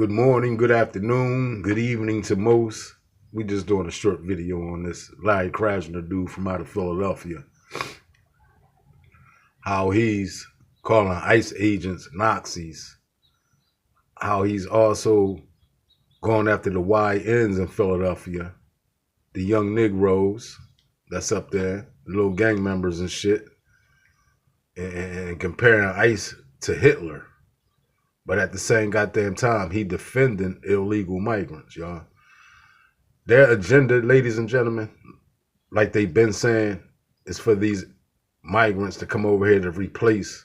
Good morning, good afternoon, good evening to most. We just doing a short video on this Krasner dude from out of Philadelphia. How he's calling ICE agents Nazis. How he's also going after the YNs in Philadelphia. The young Negroes that's up there, the little gang members and shit. And comparing ICE to Hitler. But at the same goddamn time, he defending illegal migrants, y'all. Their agenda, ladies and gentlemen, like they've been saying, is for these migrants to come over here to replace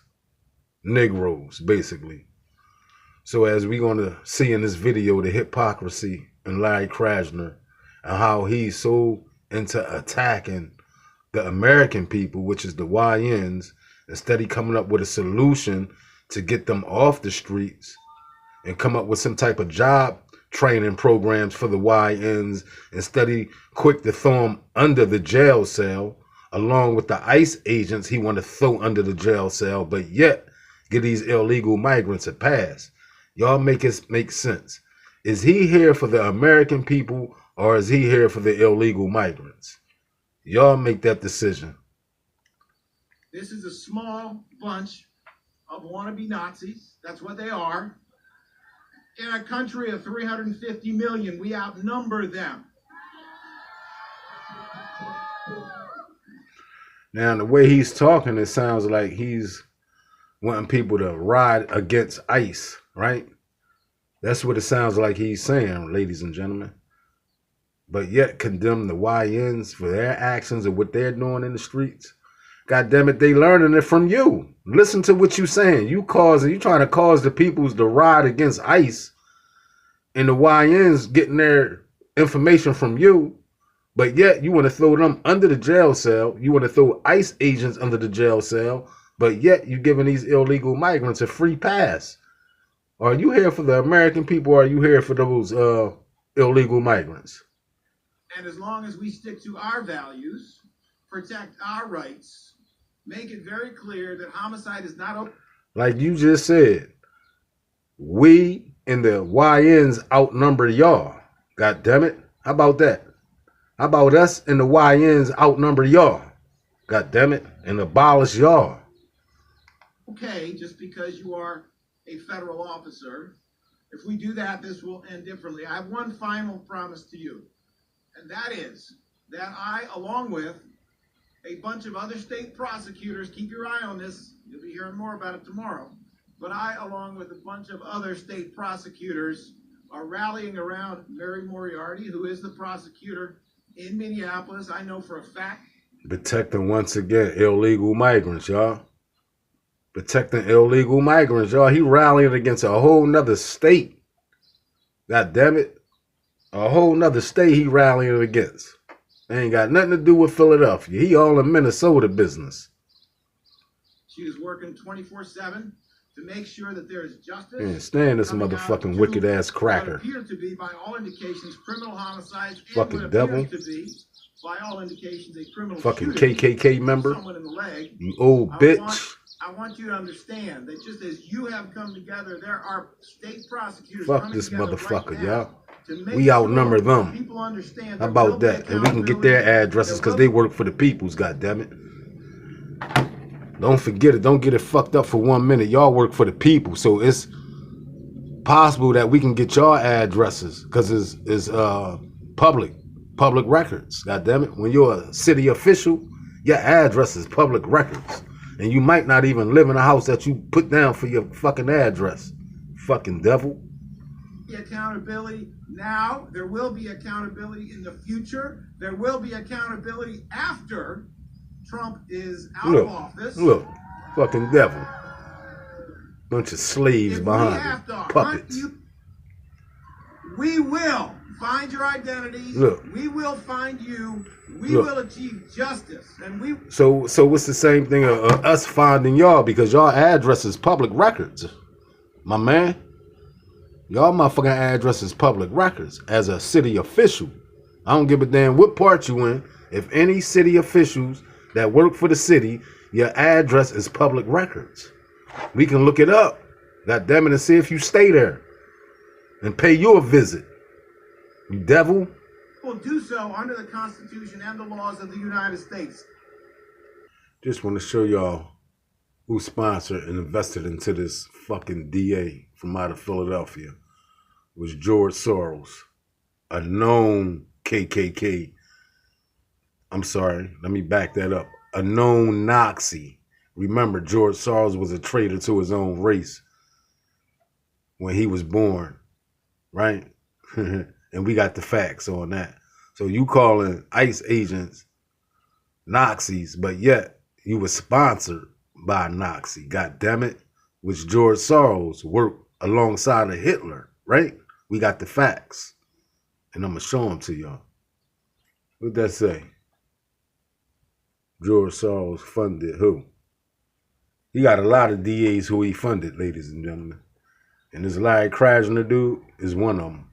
Negroes, basically. So as we're going to see in this video, the hypocrisy in Larry Krasner and how he's so into attacking the American people, which is the YNs, instead of coming up with a solution to get them off the streets and come up with some type of job training programs for the YNs, instead of quick to throw them under the jail cell, along with the ICE agents he want to throw under the jail cell, but yet get these illegal migrants a pass. Y'all make it make sense. Is he here for the American people or is he here for the illegal migrants? Y'all make that decision. This is a small bunch of wannabe Nazis. That's what they are. In a country of 350 million, we outnumber them. Now, the way he's talking, it sounds like he's wanting people to ride against ICE, right? That's what it sounds like he's saying, ladies and gentlemen. But yet condemn the YNs for their actions and what they're doing in the streets. God damn it, they learning it from you. Listen to what you saying. You trying to cause the peoples to ride against ICE, and the YNs getting their information from you, but yet you want to throw them under the jail cell. You want to throw ICE agents under the jail cell, but yet you giving these illegal migrants a free pass. Are you here for the American people or are you here for those illegal migrants? And as long as we stick to our values, protect our rights, make it very clear that homicide is not open. Like you just said, we and the YNs outnumber y'all. God damn it. How about that? How about us and the YNs outnumber y'all? God damn it. And abolish y'all. Okay, just because you are a federal officer, if we do that, this will end differently. I have one final promise to you, and that is that I, along with a bunch of other state prosecutors, keep your eye on this, you'll be hearing more about it tomorrow, but I, along with a bunch of other state prosecutors, are rallying around Mary Moriarty, who is the prosecutor in Minneapolis. I know for a fact. Protecting, once again, illegal migrants, y'all. Protecting illegal migrants, y'all. He rallying against a whole nother state. God damn it. A whole nother state he rallying against. Ain't got nothing to do with Philadelphia. He all in Minnesota business. She is working 24/7 to make sure that there is justice. Man, stand this motherfucking wicked ass cracker. What appear to be, by all indications, criminal homicides. Fucking and what devil. appears to be, by all indications, a criminal fucking shooting. KKK member. Someone in the leg. You old bitch. I want you to understand that just as you have come together, there are state prosecutors. Fuck this motherfucker, right y'all. We We outnumber them. People understand. How about that? And we can get their addresses because they work for the peoples, goddammit. Don't forget it. Don't get it fucked up for 1 minute. Y'all work for the people. So it's possible that we can get your addresses because it's public records, goddammit. When you're a city official, your address is public records. And you might not even live in a house that you put down for your fucking address. Fucking devil. Accountability now. There will be accountability in the future. There will be accountability after Trump is out of office. Look, fucking devil. Bunch of slaves behind him. Puppets. We will find your identities. Look. We will find you. We will achieve justice. And we. So it's the same thing of us finding y'all because y'all address is public records, my man. Y'all motherfucking address is public records as a city official. I don't give a damn what part you in. If any city officials that work for the city, your address is public records. We can look it up. God damn it, and see if you stay there. and pay you a visit. You devil. Will do so under the Constitution and the laws of the United States. Just want to show y'all who sponsored and invested into this fucking DA from out of Philadelphia. It was George Soros, a known KKK. I'm sorry, let me back that up. A known Nazi. Remember, George Soros was a traitor to his own race when he was born, right? And we got the facts on that. So you calling ICE agents Nazis, but yet you were sponsored by a Nazi, God damn it, which George Soros worked alongside of Hitler, right? We got the facts, and I'm gonna show them to y'all. What'd that say? George Soros funded who? He got a lot of DAs who he funded, ladies and gentlemen. And this Larry Krasner dude is one of them.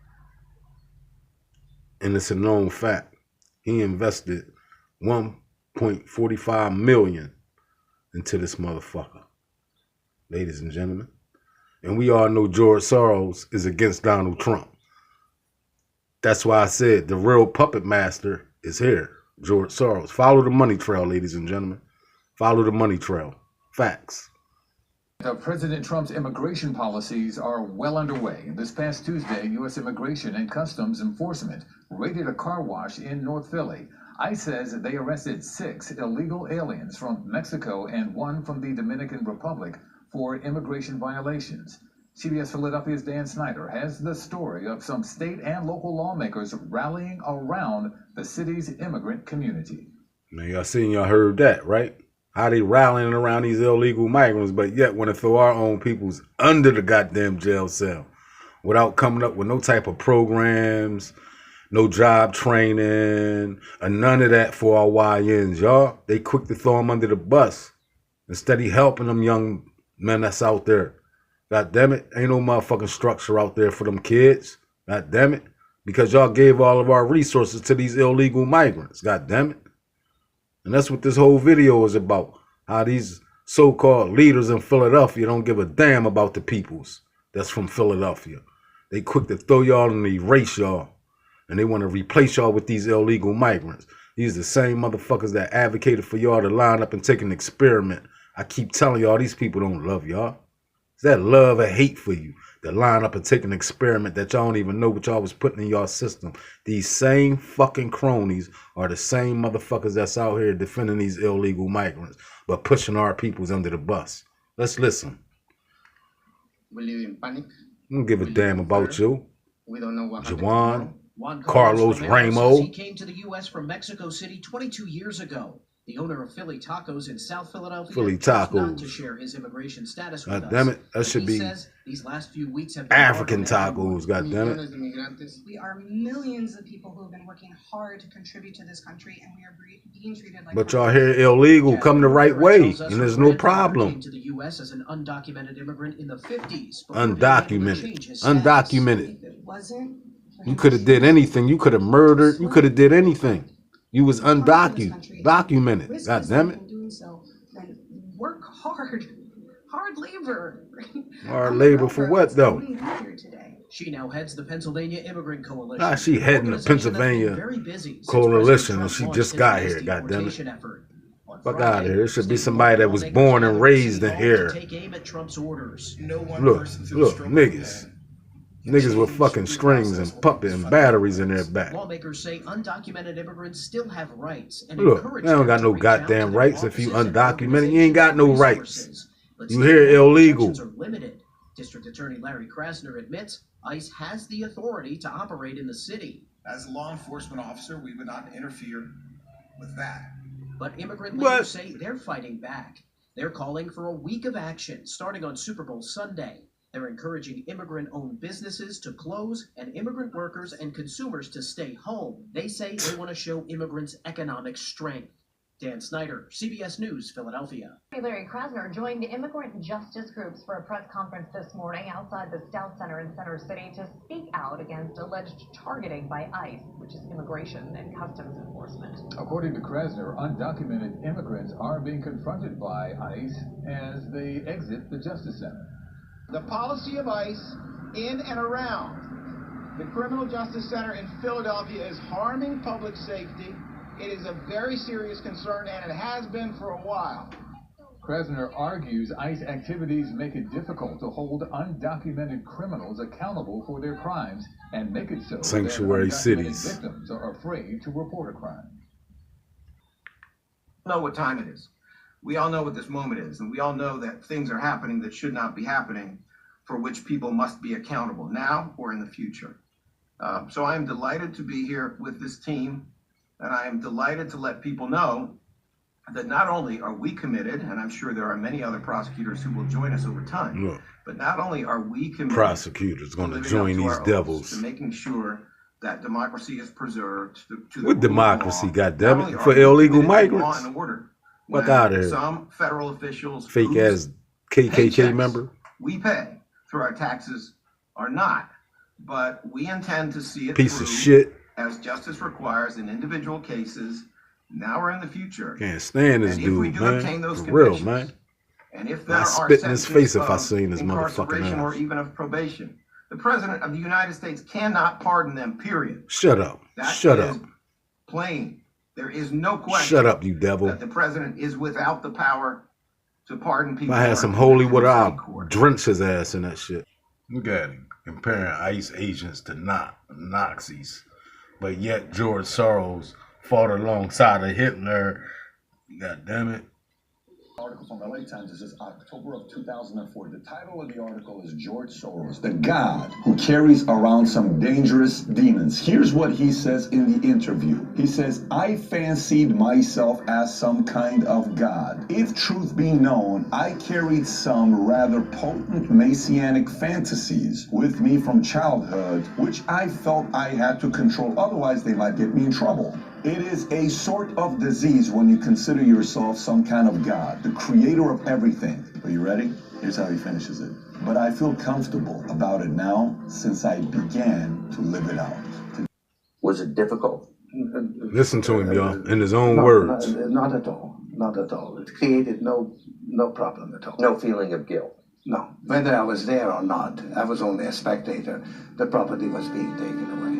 And it's a known fact. He invested $1.45 million into this motherfucker, ladies and gentlemen. And we all know George Soros is against Donald Trump. That's why I said the real puppet master is here, George Soros. Follow the money trail, ladies and gentlemen. Follow the money trail. Facts. President Trump's immigration policies are well underway. This past Tuesday, U.S. Immigration and Customs Enforcement raided a car wash in North Philly. ICE says they arrested 6 illegal aliens from Mexico and 1 from the Dominican Republic for immigration violations. CBS Philadelphia's Dan Snyder has the story of some state and local lawmakers rallying around the city's immigrant community. Now y'all heard that, right? How they rallying around these illegal migrants, but yet want to throw our own peoples under the goddamn jail cell without coming up with no type of programs, no job training, or none of that for our YNs, y'all. They quick to throw them under the bus instead of helping them young men that's out there. God damn it, ain't no motherfucking structure out there for them kids. God damn it, because y'all gave all of our resources to these illegal migrants. God damn it. And that's what this whole video is about. How these so-called leaders in Philadelphia don't give a damn about the peoples that's from Philadelphia. They quick to throw y'all and erase y'all. And they want to replace y'all with these illegal migrants. These are the same motherfuckers that advocated for y'all to line up and take an experiment. I keep telling y'all, these people don't love y'all. It's that love or hate for you to line up and take an experiment that y'all don't even know what y'all was putting in y'all system. These same fucking cronies are the same motherfuckers that's out here defending these illegal migrants, but pushing our peoples under the bus. Let's listen. We live in panic. I don't give a damn about you. We don't know what happened. Juan Carlos Ramos. He came to the U.S. from Mexico City 22 years ago. The owner of Philly Tacos in South Philadelphia Philly chose Tacos. not to share his immigration status with God us. damn it, that But should he be says these last few weeks have been African hard on tacos. God damn it. Millones de migrantes. We are millions of people who have been working hard to contribute to this country, and we are being treated like. But y'all here illegal, come the right way, tells us and there's her no grandfather problem. Came to the U.S. as an undocumented immigrant in the 50s. Undocumented. Undocumented. If it wasn't for You him could have did choosing anything. You could have murdered. You could have did anything. You was to come to this country and documented. risk God his damn life it. in doing so, then work hard labor. Hard labor for what though? Wouldn't be here today. She now heads the Pennsylvania Immigrant Coalition. Ah, she heading the Organization that's been Pennsylvania very busy since Coalition, President and Trump she launched just his got mass here. God damn it. deportation effort. On Fuck Friday, out of here. It should be state somebody that was lawmakers born and gathered at raised City in Hall here. to take aim at Trump's orders. No one Look, person to look, the struggle niggas. Niggas with fucking strings and puppet and batteries in their back. Lawmakers say undocumented immigrants still have rights and Look, encourage they don't them got to no reach out to goddamn their rights if you offices and undocumented. You ain't got no organizations rights. for resources. But You state here law illegal. protections are limited. District Attorney Larry Krasner admits ICE has the authority to operate in the city. As a law enforcement officer, we would not interfere with that. But immigrant What? leaders say they're fighting back. They're calling for a week of action starting on Super Bowl Sunday. They're encouraging immigrant-owned businesses to close and immigrant workers and consumers to stay home. They say they want to show immigrants economic strength. Dan Snyder, CBS News, Philadelphia. Larry Krasner joined immigrant justice groups for a press conference this morning outside the Stout Center in Center City to speak out against alleged targeting by ICE, which is Immigration and Customs Enforcement. According to Krasner, undocumented immigrants are being confronted by ICE as they exit the Justice Center. The policy of ICE in and around The Criminal Justice Center in Philadelphia is harming public safety. It is a very serious concern, and it has been for a while. Krasner argues ICE activities make it difficult to hold undocumented criminals accountable for their crimes and make it so Sanctuary that undocumented cities. victims are afraid to report a crime. Know what time it is. We all know what this moment is, and we all know that things are happening that should not be happening, for which people must be accountable now or in the future. So I am delighted to be here with this team, and I am delighted to let people know that not only are we committed, and I'm sure there are many other prosecutors who will join us over time, Look, but not only are we committed, prosecutors going to living join up to these our oaths, devils. to making sure that democracy is preserved. To the With rule of democracy, law. goddammit, Not only for are we illegal committed to law migrants. and order, Fuck when outta here. Some federal officials, Fake whose ass KKK paychecks member. we pay through our taxes are not, but we intend to see it Piece through of shit. as justice requires in individual cases, now or in the future. Can't stand this And if we dude, do obtain man. those For real, convictions, man. and if there I'd are spit in his face if I sentences seen of his motherfucking incarceration or ass. even of probation, the President of the United States cannot pardon them, period. Shut up. That Shut is up. plain. There is no question Shut up, you devil. that the President is without the power to pardon If people. I who had are some holy convicted water, in I'll state court. drench his ass in that shit. Look at him. Comparing ICE agents to Nazis. But yet George Soros fought alongside of Hitler. God damn it. Article from LA Times. This is October of 2004. The title of the article is George Soros, the God who carries around some dangerous demons. Here's what he says in the interview. He says, I fancied myself as some kind of God. If truth be known, I carried some rather potent messianic fantasies with me from childhood, which I felt I had to control, otherwise they might get me in trouble. It is a sort of disease when you consider yourself some kind of God, the creator of everything. Are you ready? Here's how he finishes it. But I feel comfortable about it now since I began to live it out. Was it difficult? Listen to him, y'all, in his own words. Not at all. Not at all. It created no problem at all. No feeling of guilt. No. Whether I was there or not, I was only a spectator. The property was being taken away.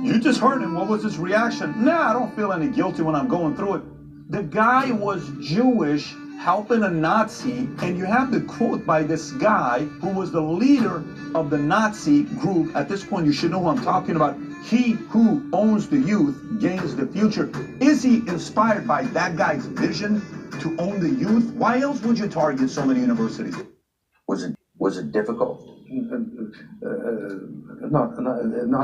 You just heard him. What was his reaction? Nah, I don't feel any guilty when I'm going through it. The guy was Jewish, helping a Nazi, and you have the quote by this guy who was the leader of the Nazi group. At this point, you should know who I'm talking about. He who owns the youth gains the future. Is he inspired by that guy's vision to own the youth? Why else would you target so many universities? Was it difficult? Not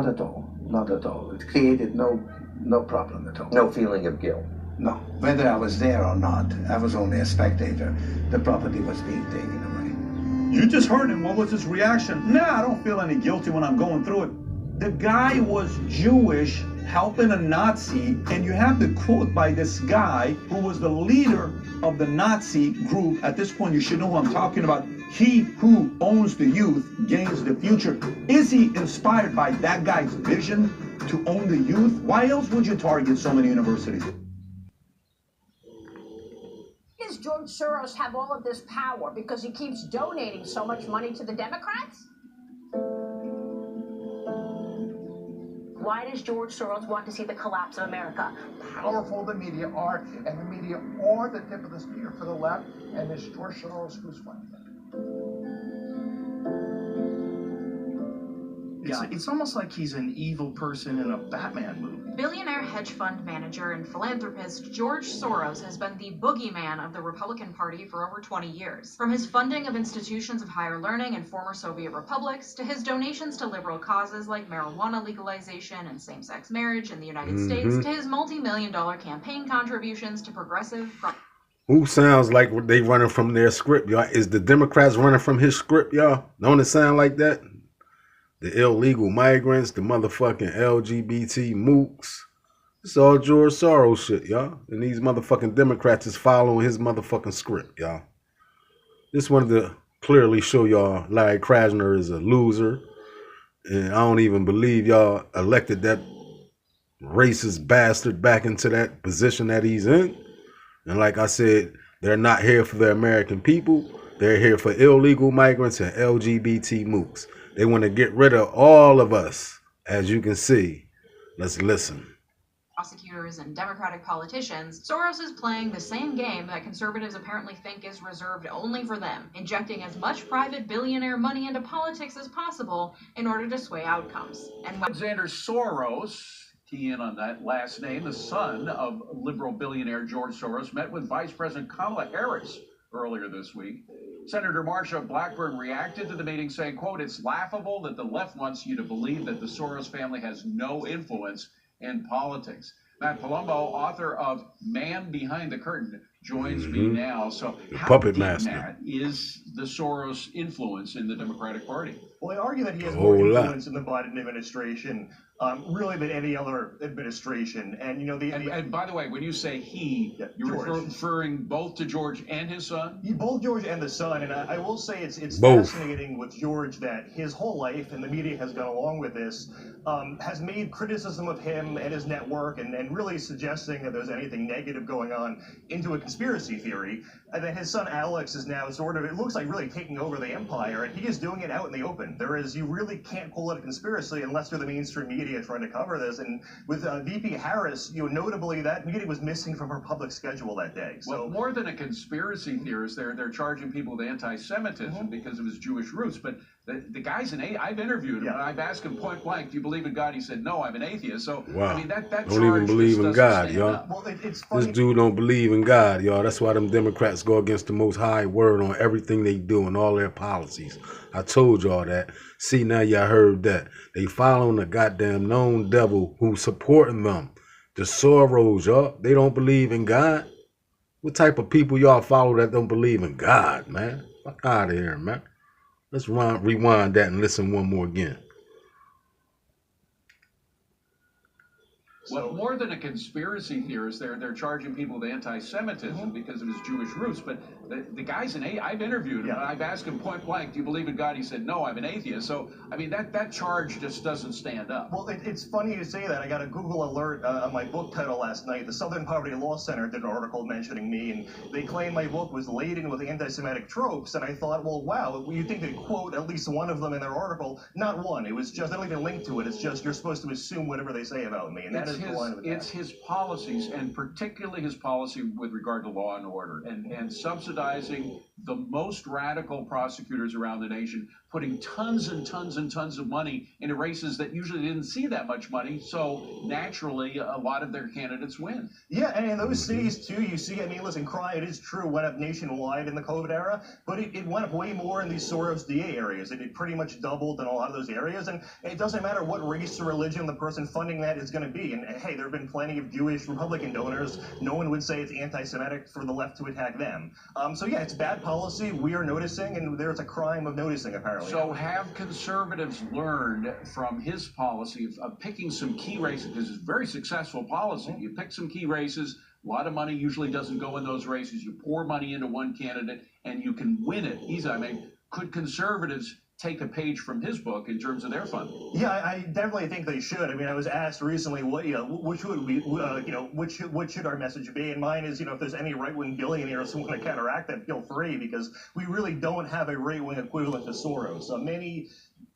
at all. Not at all. It created no problem at all. No feeling of guilt. No. Whether I was there or not, I was only a spectator. The property was being taken away. You just heard him. What was his reaction? Nah, I don't feel any guilty when I'm going through it. The guy was Jewish, helping a Nazi, and you have the quote by this guy who was the leader of the Nazi group. At this point, you should know who I'm talking about. He who owns the youth gains the future. Is he inspired by that guy's vision to own the youth? Why else would you target so many universities? Does George Soros have all of this power because he keeps donating so much money to the Democrats? Why does George Soros want to see the collapse of America? Powerful the media are, and the media are the tip of the spear for the left, and it's George Soros who's funding them. It's almost like he's an evil person in a Batman movie. Billionaire hedge fund manager and philanthropist George Soros has been the boogeyman of the Republican Party for over 20 years. From his funding of institutions of higher learning in former Soviet republics, to his donations to liberal causes like marijuana legalization and same-sex marriage in the United States, to his multi-million-dollar campaign contributions to progressive... Who sounds like they running from their script, y'all? Is the Democrats running from his script, y'all? Don't it sound like that? The illegal migrants, the motherfucking LGBT mooks. It's all George Soros shit, y'all. And these motherfucking Democrats is following his motherfucking script, y'all. Just wanted to clearly show y'all Larry Krasner is a loser. And I don't even believe y'all elected that racist bastard back into that position that he's in. And like I said, they're not here for the American people. They're here for illegal migrants and LGBT mooks. They want to get rid of all of us As you can see, let's listen. Prosecutors and Democratic politicians, Soros is playing the same game that conservatives apparently think is reserved only for them, injecting as much private billionaire money into politics as possible in order to sway outcomes. And Alexander Soros, key in on that last name, the son of liberal billionaire George Soros, met with Vice President Kamala Harris earlier this week. Senator Marsha Blackburn reacted to the meeting saying, quote, "It's laughable that the left wants you to believe that the Soros family has no influence in politics." Matt Palumbo, author of Man Behind the Curtain, joins me now. So how puppet deep, master. Matt, is the Soros influence in the Democratic Party? Well, I argue that he has A more whole lot. influence in the Biden administration, really than any other administration. And you know, And by the way, when you say he, you're referring both to George and his son? Both George and the son, and I will say it's Both. fascinating with George that his whole life, and the media has gone along with this, has made criticism of him and his network, and really suggesting that there's anything negative going on into a conspiracy theory. And then his son Alex is now sort of, it looks like really taking over the empire, and he is doing it out in the open. You really can't call it a conspiracy unless you're the mainstream media trying to cover this. And with VP Harris, notably that meeting was missing from her public schedule that day. So Well, more than a conspiracy theorist, they're charging people with anti-Semitism because of his Jewish roots. But the guy's I've interviewed him, and I've asked him point blank, "Do you believe in God?" He said, "No, I'm an atheist." So Wow. I mean, that Don't charge even believe just in doesn't God, stand y'all. up. Well, it's funny. This dude don't believe in God, y'all. That's why them Democrats go against the Most High word on everything they do and all their policies. I told y'all that. See, now y'all heard that. They following the goddamn known devil who's supporting them. The Soros, y'all. They don't believe in God. What type of people y'all follow that don't believe in God, man? Fuck out of here, man. Let's rewind that and listen one more again. Well, more than a conspiracy theorist, they're charging people with anti-Semitism because of his Jewish roots. But the guy's I've interviewed him, and I've asked him point blank, "Do you believe in God?" He said, "No, I'm an atheist." So I mean, that charge just doesn't stand up. Well, it's funny you say that. I got a Google alert on my book title last night. The Southern Poverty Law Center did an article mentioning me, and they claimed my book was laden with anti-Semitic tropes. And I thought, well, wow, you think they'd quote at least one of them in their article? Not one. It was just, I don't even link to it. It's just, you're supposed to assume whatever they say about me. And that is the line of attack. It's his policies, and particularly his policy with regard to law and order, and subsidizing the most radical prosecutors around the nation, putting tons and tons and tons of money into races that usually didn't see that much money. So naturally, a lot of their candidates win. Yeah, and in those cities too, you see, I mean, listen, crime, it is true, went up nationwide in the COVID era, but it went up way more in these Soros DA areas. It pretty much doubled in a lot of those areas, and it doesn't matter what race or religion the person funding that is going to be. And hey, there have been plenty of Jewish Republican donors. No one would say it's anti-Semitic for the left to attack them. So yeah, it's bad policy. We are noticing, and there's a crime of noticing, apparently. So have conservatives learned from his policy of picking some key races, because it's a very successful policy. You pick some key races, a lot of money usually doesn't go in those races. You pour money into one candidate, and you can win it easy. I mean, could conservatives take a page from his book in terms of their funding? Yeah, I definitely think they should. I mean, I was asked recently, which would we, what should our message be? And mine is, if there's any right-wing billionaires who want to counteract that, feel free, because we really don't have a right-wing equivalent to Soros. So many,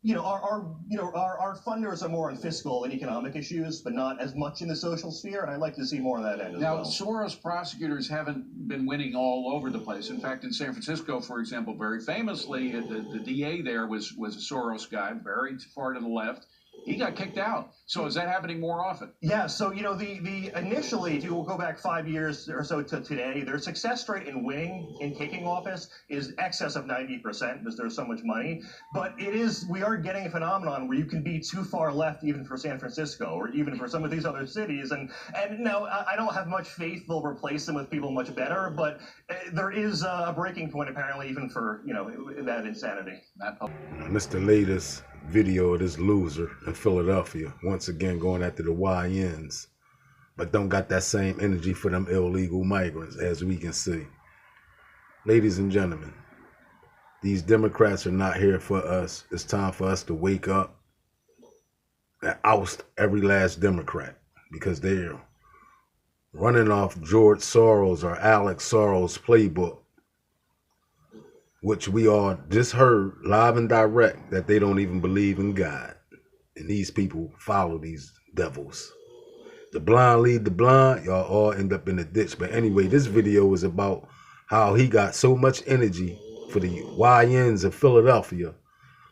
our funders are more on fiscal and economic issues, but not as much in the social sphere. And I'd like to see more of that end as Now, well. Soros prosecutors haven't been winning all over the place. In fact, in San Francisco, for example, very famously, the DA there was a Soros guy, very far to the left. He got kicked out. So is that happening more often? Yeah, so the initially, if you will go back 5 years or so to today, their success rate in winning, in taking office, is excess of 90% because there's so much money. But we are getting a phenomenon where you can be too far left even for San Francisco or even for some of these other cities. And no, I don't have much faith they'll replace them with people much better, but there is a breaking point apparently even for, that insanity. And this the latest video of this loser in Philadelphia, once again going after the YNs, but don't got that same energy for them illegal migrants, as we can see. Ladies and gentlemen, these Democrats are not here for us. It's time for us to wake up and oust every last Democrat, because they're running off George Soros or Alex Soros' playbook, which we all just heard live and direct that they don't even believe in God. And these people follow these devils. The blind lead the blind, y'all all end up in the ditch. But anyway, this video is about how he got so much energy for the YNs of Philadelphia,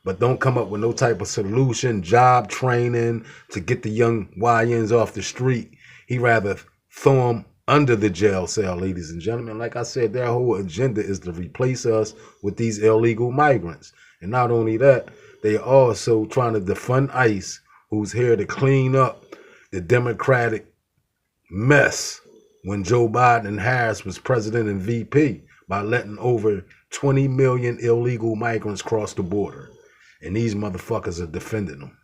but don't come up with no type of solution, job training to get the young YNs off the street. He rather throw them under the jail cell, ladies and gentlemen. Like I said, their whole agenda is to replace us with these illegal migrants. And not only that, they are also trying to defund ICE, who's here to clean up the Democratic mess when Joe Biden and Harris was president and VP by letting over 20 million illegal migrants cross the border. And these motherfuckers are defending them.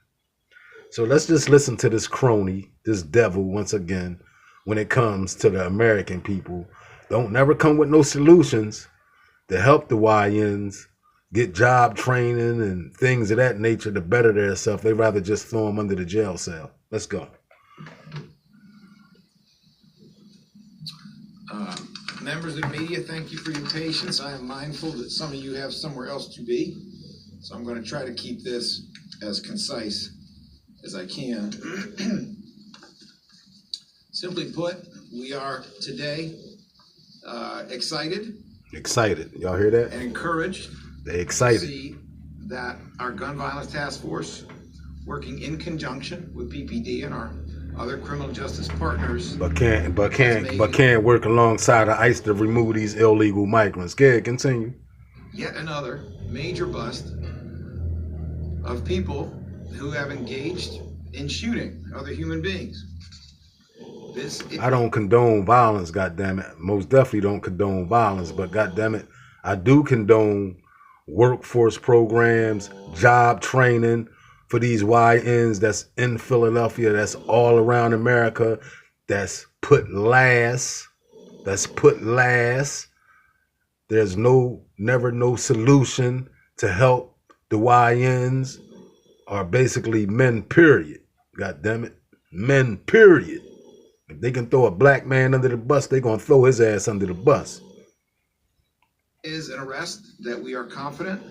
So let's just listen to this crony, this devil once again, when it comes to the American people. Don't never come with no solutions to help the YNs get job training and things of that nature to better themselves. They rather just throw them under the jail cell. Let's go. Members of the media, thank you for your patience. I am mindful that some of you have somewhere else to be, so I'm going to try to keep this as concise as I can. Simply put, we are today excited. Excited. Y'all hear that? And encouraged. They excited. To see that our gun violence task force, working in conjunction with PPD and our other criminal justice partners, but can't work alongside of ICE to remove these illegal migrants. Go ahead, continue. Yet another major bust of people who have engaged in shooting other human beings. I don't condone violence, goddammit. Most definitely don't condone violence, but goddammit, I do condone workforce programs, job training for these YNs that's in Philadelphia, that's all around America, that's put last. There's never no solution to help the YNs, are basically men, period. God damn it. Men, period. If they can throw a black man under the bus, they're going to throw his ass under the bus. Is an arrest that we are confident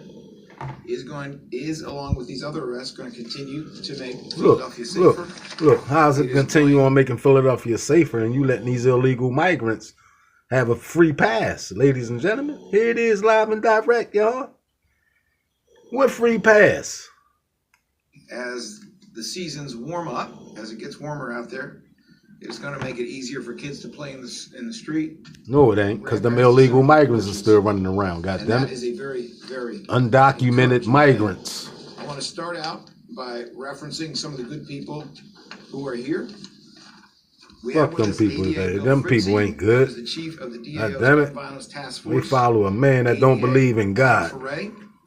is along with these other arrests going to continue to make Philadelphia safer. Look, how's it continue on making Philadelphia safer and you letting these illegal migrants have a free pass, ladies and gentlemen? Here it is, live and direct, y'all. What free pass? As the seasons warm up, as it gets warmer out there, it's going to make it easier for kids to play in the street. No, it ain't, because them illegal migrants are still running around, goddammit. That is a very, very undocumented migrants. I want to start out by referencing some of the good people who are here. Fuck them people. Them people ain't good. Goddammit. We follow a man that don't believe in God,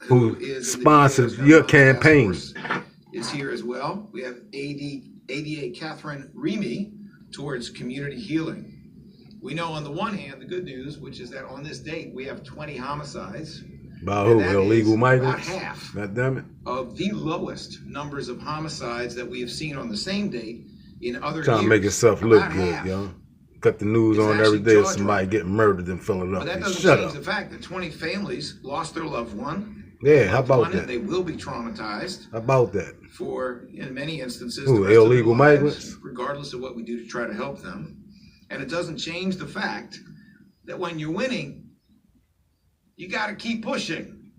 who sponsors your campaign. Is here as well. We have ADA Catherine Remy towards community healing. We know on the one hand the good news, which is that on this date we have 20 homicides. By who? Illegal migrants? About half goddammit. Of the lowest numbers of homicides that we have seen on the same date in other years. Trying to make yourself look good, y'all. Cut the news on every day of somebody getting murdered in Philadelphia. But that doesn't change the fact that 20 families lost their loved one. Yeah, how about that? They will be traumatized. How about that? For, in many instances, who, illegal migrants? Regardless of what we do to try to help them. And it doesn't change the fact that when you're winning, you got to keep pushing.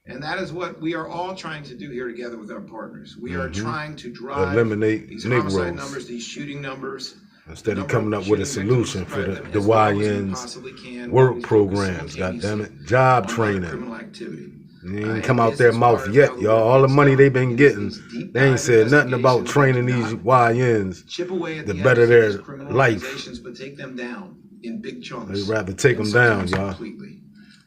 And that is what we are all trying to do here together with our partners. We are trying to eliminate these Negroes. homicide numbers, these shooting numbers. Instead of coming up with a solution for the YNs, work programs, goddammit, job training. They ain't come out their mouth yet, y'all. All the money they've been getting, they ain't said nothing about training these YNs to better their life. But take them down in big chunks. They'd rather take them down, y'all.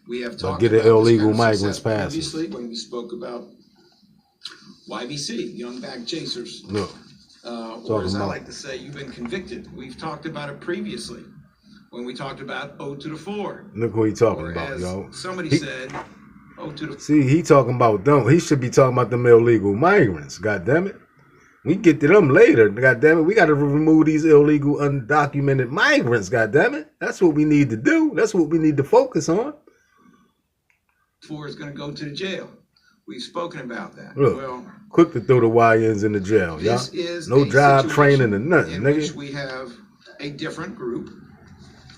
We have talked get the illegal migrants passed. Previously, when we spoke about YBC, Young Bag Chasers. Look, or as I like to say, you've been convicted. We've talked about it previously when we talked about O to the 4. Look what he talking about, y'all. Somebody said. See, he talking about them. He should be talking about them illegal migrants. God damn it. We get to them later. God damn it. We got to remove these illegal, undocumented migrants. God damn it. That's what we need to do. That's what we need to focus on. 4 is going to go to the jail. We've spoken about that. Look, well, quick to throw the YNs in the jail, y'all. this is No a job situation training or nothing, in nigga. which we have a different group.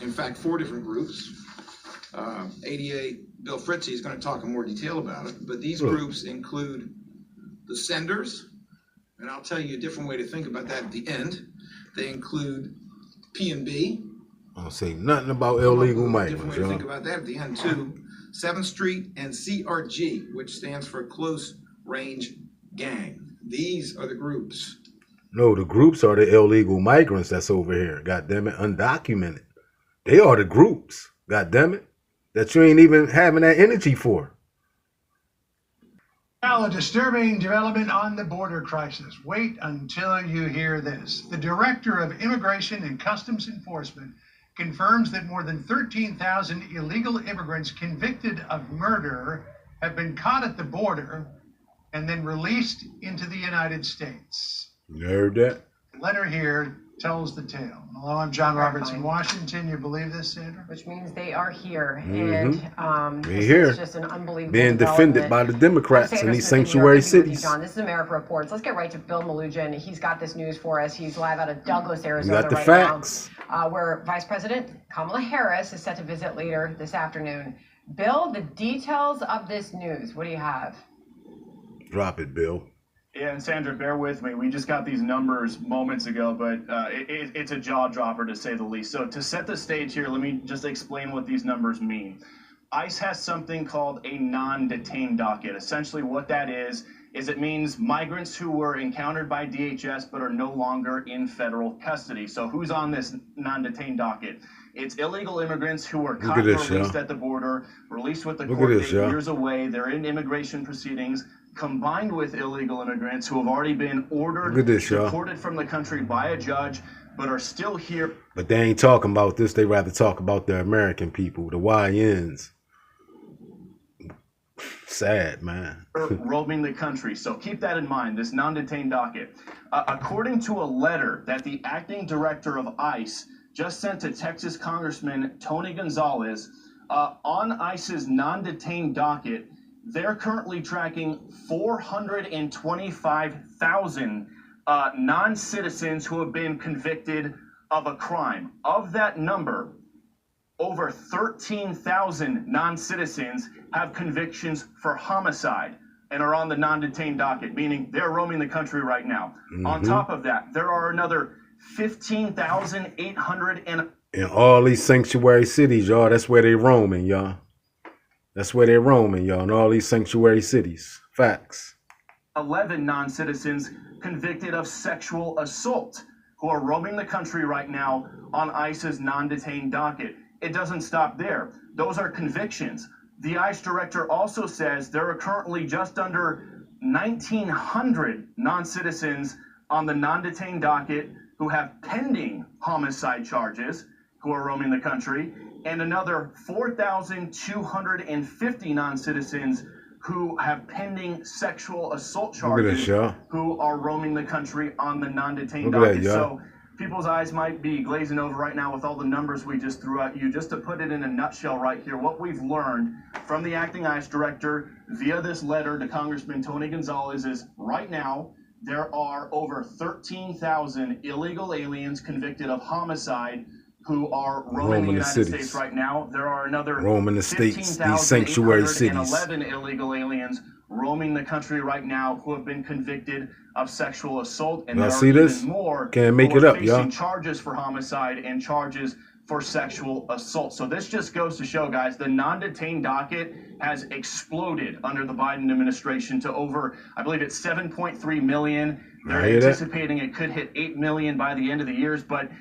In fact, 4 different groups. ADA Bill Fritzie is going to talk in more detail about it, but these groups include the senders, and I'll tell you a different way to think about that at the end. They include P&B. I don't say nothing about illegal migrants, Different way to think about that at the end too. 7th Street and CRG, which stands for Close Range Gang. These are the groups. No, the groups are the illegal migrants that's over here. God damn it, undocumented. They are the groups. God damn it, that you ain't even having that energy for. Now, a disturbing development on the border crisis. Wait until you hear this. The Director of Immigration and Customs Enforcement confirms that more than 13,000 illegal immigrants convicted of murder have been caught at the border and then released into the United States. You heard that? The letter here tells the tale. Hello, I'm John Roberts in Washington. You believe this, Sandra? Which means they are here, Mm-hmm. and We're this here. is just an unbelievable Being defended by the Democrats in these sanctuary cities. John, this is America Reports. Let's get right to Bill Malugin. He's got this news for us. He's live out of Douglas, Arizona, got the right facts. now, where Vice President Kamala Harris is set to visit later this afternoon. Bill, the details of this news. What do you have? Drop it, Bill. Yeah, and Sandra, bear with me. We just got these numbers moments ago, but it's a jaw dropper to say the least. So to set the stage here, let me just explain what these numbers mean. ICE has something called a non-detained docket. Essentially what that is it means migrants who were encountered by DHS but are no longer in federal custody. So who's on this non-detained docket? It's illegal immigrants who were caught and released at the border, released with the court date years away. They're in immigration proceedings, combined with illegal immigrants who have already been ordered, deported from the country by a judge, but are still here. But they ain't talking about this. They rather talk about the American people, the YNs. Sad, man. Roaming the country. So keep that in mind, this non-detained docket. According to a letter that the acting director of ICE just sent to Texas Congressman Tony Gonzalez, on ICE's non-detained docket, they're currently tracking 425,000 non-citizens who have been convicted of a crime. Of that number, over 13,000 non-citizens have convictions for homicide and are on the non-detained docket, meaning they're roaming the country right now. On top of that, there are another 15,800 in all these sanctuary cities, y'all. That's where they roaming, y'all. That's where they're roaming, y'all, in all these sanctuary cities. Facts. 11 non-citizens convicted of sexual assault who are roaming the country right now on ICE's non-detained docket. It doesn't stop there. Those are convictions. The ICE director also says there are currently just under 1,900 non-citizens on the non-detained docket who have pending homicide charges who are roaming the country, and another 4,250 non-citizens who have pending sexual assault charges who are roaming the country on the non-detained docket. So people's eyes might be glazing over right now with all the numbers we just threw at you. Just to put it in a nutshell right here, what we've learned from the acting ICE director via this letter to Congressman Tony Gonzalez is right now there are over 13,000 illegal aliens convicted of homicide who are roaming the United States right now. There are another 15,811 illegal aliens roaming the country right now who have been convicted of sexual assault, and there are even more who are facing charges for homicide and charges for sexual assault. So this just goes to show, guys, the non-detained docket has exploded under the Biden administration to over, I believe it's 7.3 million. They're anticipating it could hit 8 million by the end of the year. But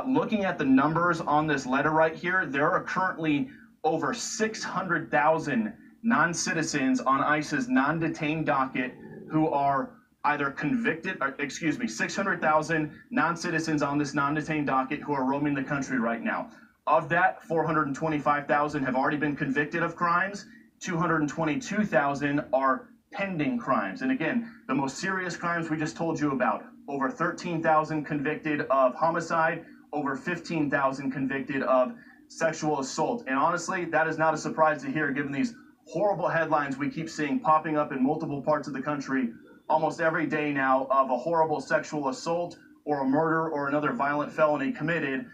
looking at the numbers on this letter right here, there are currently over 600,000 non-citizens on ICE's non-detained docket who are either convicted, 600,000 non-citizens on this non-detained docket who are roaming the country right now. Of that, 425,000 have already been convicted of crimes. 222,000 are pending crimes. And again, the most serious crimes we just told you about, over 13,000 convicted of homicide, over 15,000 convicted of sexual assault. And honestly, that is not a surprise to hear given these horrible headlines we keep seeing popping up in multiple parts of the country almost every day now of a horrible sexual assault or a murder or another violent felony committed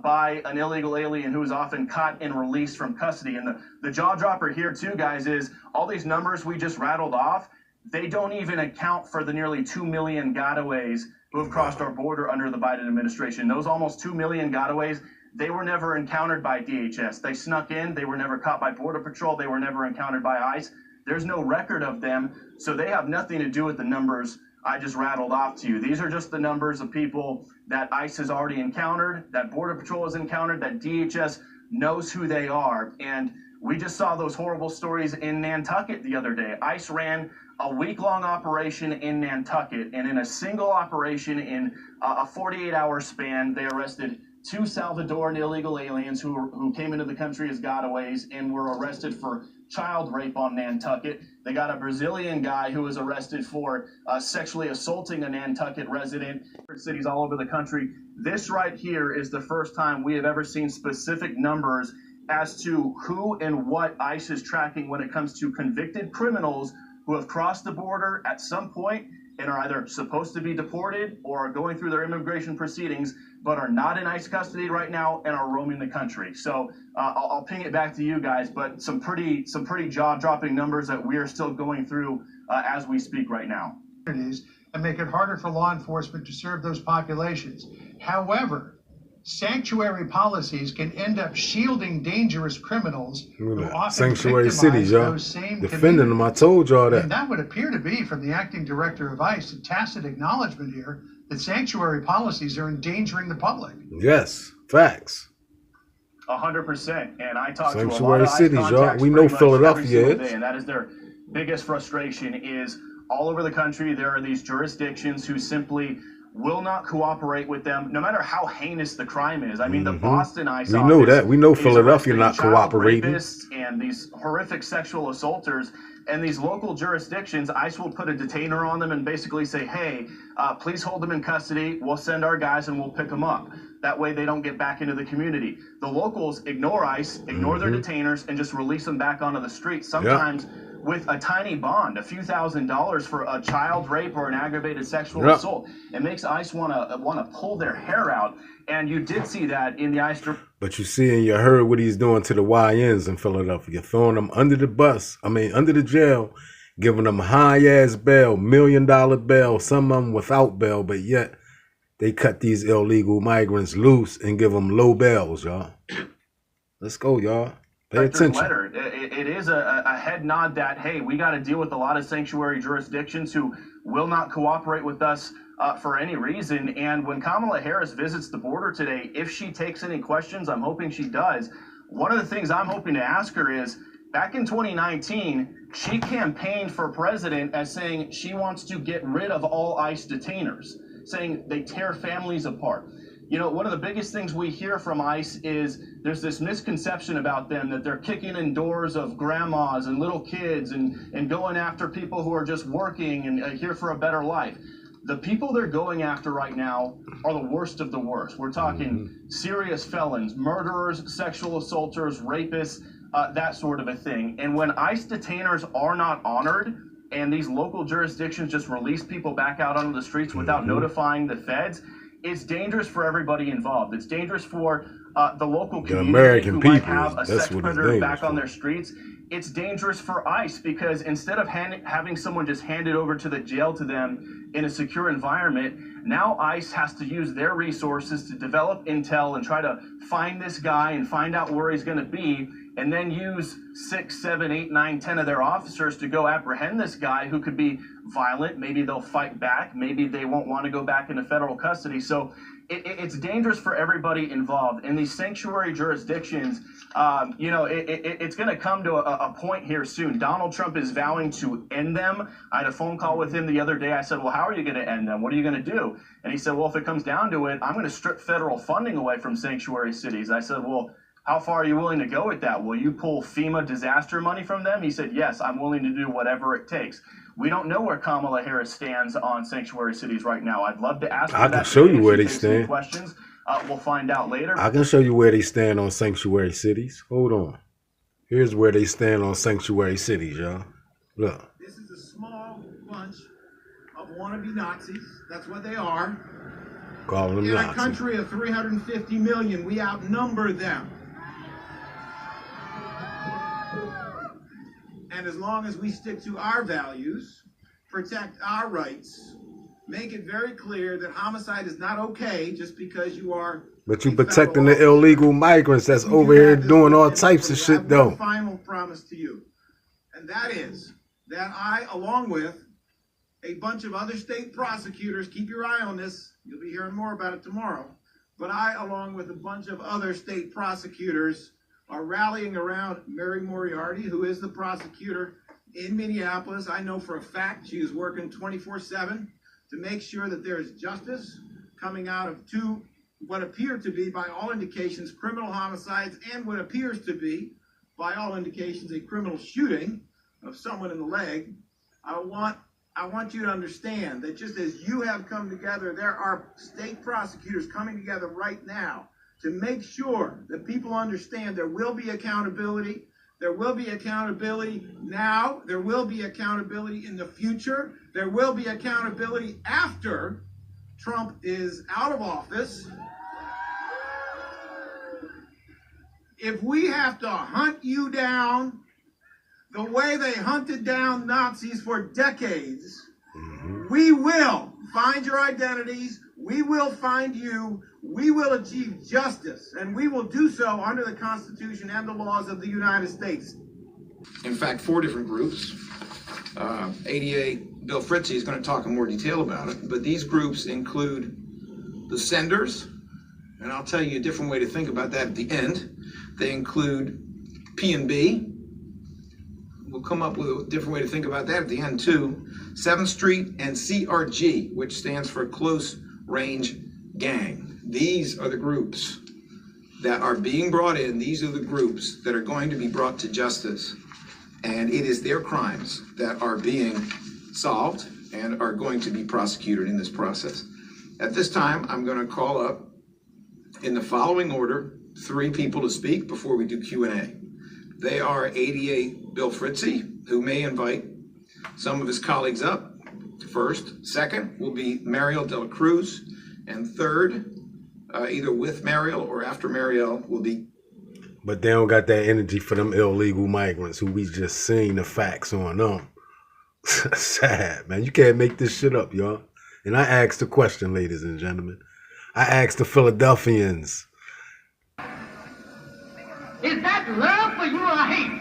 by an illegal alien who is often caught and released from custody. And the jaw dropper here too, guys, is all these numbers we just rattled off, they don't even account for the nearly 2 million gotaways who have crossed our border under the Biden administration. Those almost 2 million gotaways, they were never encountered by DHS. They snuck in, they were never caught by Border Patrol, they were never encountered by ICE. There's no record of them, so they have nothing to do with the numbers I just rattled off to you. These are just the numbers of people that ICE has already encountered, that Border Patrol has encountered, that DHS knows who they are. And we just saw those horrible stories in Nantucket the other day. ICE ran a week-long operation in Nantucket, and in a single operation in a 48-hour span, they arrested 2 Salvadoran illegal aliens who came into the country as gotaways and were arrested for child rape on Nantucket. They got a Brazilian guy who was arrested for sexually assaulting a Nantucket resident. Cities all over the country. This right here is the first time we have ever seen specific numbers as to who and what ICE is tracking when it comes to convicted criminals who have crossed the border at some point and are either supposed to be deported or are going through their immigration proceedings, but are not in ICE custody right now and are roaming the country. So I'll ping it back to you guys, but some pretty jaw-dropping numbers that we are still going through as we speak right now. And make it harder for law enforcement to serve those populations. However, sanctuary policies can end up shielding dangerous criminals who often sanctuary cities, y'all. those same Defending them, I told y'all that. And that would appear to be, from the acting director of ICE, a tacit acknowledgement here that sanctuary policies are endangering the public. Yes, facts. 100%. And I talk sanctuary to a lot of cities, ICE y'all. We know Philadelphia is. And that is their biggest frustration is all over the country, there are these jurisdictions who simply will not cooperate with them, no matter how heinous the crime is. I mean, the Boston ICE we know office that. We know is Philadelphia arresting not child cooperating. rapists and these horrific sexual assaulters. And these local jurisdictions, ICE will put a detainer on them and basically say, hey, please hold them in custody. We'll send our guys and we'll pick them up. That way they don't get back into the community. The locals ignore ICE, ignore their detainers, and just release them back onto the streets. Sometimes with a tiny bond, a few $1,000s for a child rape or an aggravated sexual assault. It makes ICE want to pull their hair out. And you did see that in the ICE. But you see and you heard what he's doing to the YNs in Philadelphia, throwing them under the bus, under the jail, giving them high-ass bail, $1 million bail, some of them without bail, but yet they cut these illegal migrants loose and give them low bails, y'all. Let's go, y'all. Pay attention. Letter. It is a head nod that, hey, we got to deal with a lot of sanctuary jurisdictions who will not cooperate with us for any reason. And when Kamala Harris visits the border today, if she takes any questions, I'm hoping she does. One of the things I'm hoping to ask her is, back in 2019, she campaigned for president as saying she wants to get rid of all ICE detainers, saying they tear families apart. You know, one of the biggest things we hear from ICE is there's this misconception about them that they're kicking in doors of grandmas and little kids and going after people who are just working and here for a better life. The people they're going after right now are the worst of the worst. We're talking serious felons, murderers, sexual assaulters, rapists, that sort of a thing. And when ICE detainers are not honored and these local jurisdictions just release people back out onto the streets without notifying the feds, it's dangerous for everybody involved. It's dangerous for the local community American who might people. have a That's sex what it's predator back dangerous on for. their streets. It's dangerous for ICE because instead of having someone just handed over to the jail to them in a secure environment, now ICE has to use their resources to develop intel and try to find this guy and find out where he's going to be, and then use 6, 7, 8, 9, 10 of their officers to go apprehend this guy who could be violent. Maybe they'll fight back. Maybe they won't want to go back into federal custody. So it's dangerous for everybody involved. In these sanctuary jurisdictions, you know, it's going to come to a point here soon. Donald Trump is vowing to end them. I had a phone call with him the other day. I said, well, how are you going to end them? What are you going to do? And he said, well, if it comes down to it, I'm going to strip federal funding away from sanctuary cities. I said, well, how far are you willing to go with that? Will you pull FEMA disaster money from them? He said, yes, I'm willing to do whatever it takes. We don't know where Kamala Harris stands on sanctuary cities right now. I'd love to ask her I that can show today you if where she they takes any stand. questions. We'll find out later. I can show you where they stand on sanctuary cities. Hold on. Here's where they stand on sanctuary cities, y'all. Look. This is a small bunch of wannabe Nazis. That's what they are. Call them In Nazis. a country of 350 million, we outnumber them. And as long as we stick to our values, protect our rights, make it very clear that homicide is not okay just because you are. But you protecting the illegal migrants that's over here doing all types of shit, though. One final promise to you, and that is that I, along with a bunch of other state prosecutors, keep your eye on this, you'll be hearing more about it tomorrow, but I, along with a bunch of other state prosecutors, are rallying around Mary Moriarty, who is the prosecutor in Minneapolis. I know for a fact she is working 24/7 to make sure that there is justice coming out of what appear to be, by all indications, criminal homicides, and what appears to be, by all indications, a criminal shooting of someone in the leg. I want you to understand that just as you have come together, there are state prosecutors coming together right now to make sure that people understand there will be accountability. There will be accountability now. There will be accountability in the future. There will be accountability after Trump is out of office. If we have to hunt you down the way they hunted down Nazis for decades, we will find your identities. We will find you. We will achieve justice, and we will do so under the Constitution and the laws of the United States. In fact, 4 different groups. ADA Bill Fritzy is going to talk in more detail about it, but these groups include the senders, and I'll tell you a different way to think about that at the end. They include P&B. We'll come up with a different way to think about that at the end too. 7th Street and CRG, which stands for Close Range Gang. These are the groups that are being brought in. These are the groups that are going to be brought to justice. And it is their crimes that are being solved and are going to be prosecuted in this process. At this time, I'm going to call up, in the following order, 3 people to speak before we do Q&A. They are ADA Bill Fritzy, who may invite some of his colleagues up first. Second will be Mariel de la Cruz. And third, either with Mariel or after Mariel, will be. But they don't got that energy for them illegal migrants who we just seen the facts on them. Sad, man. You can't make this shit up, y'all. And I asked the question, ladies and gentlemen. I asked the Philadelphians. Is that love for you or hate?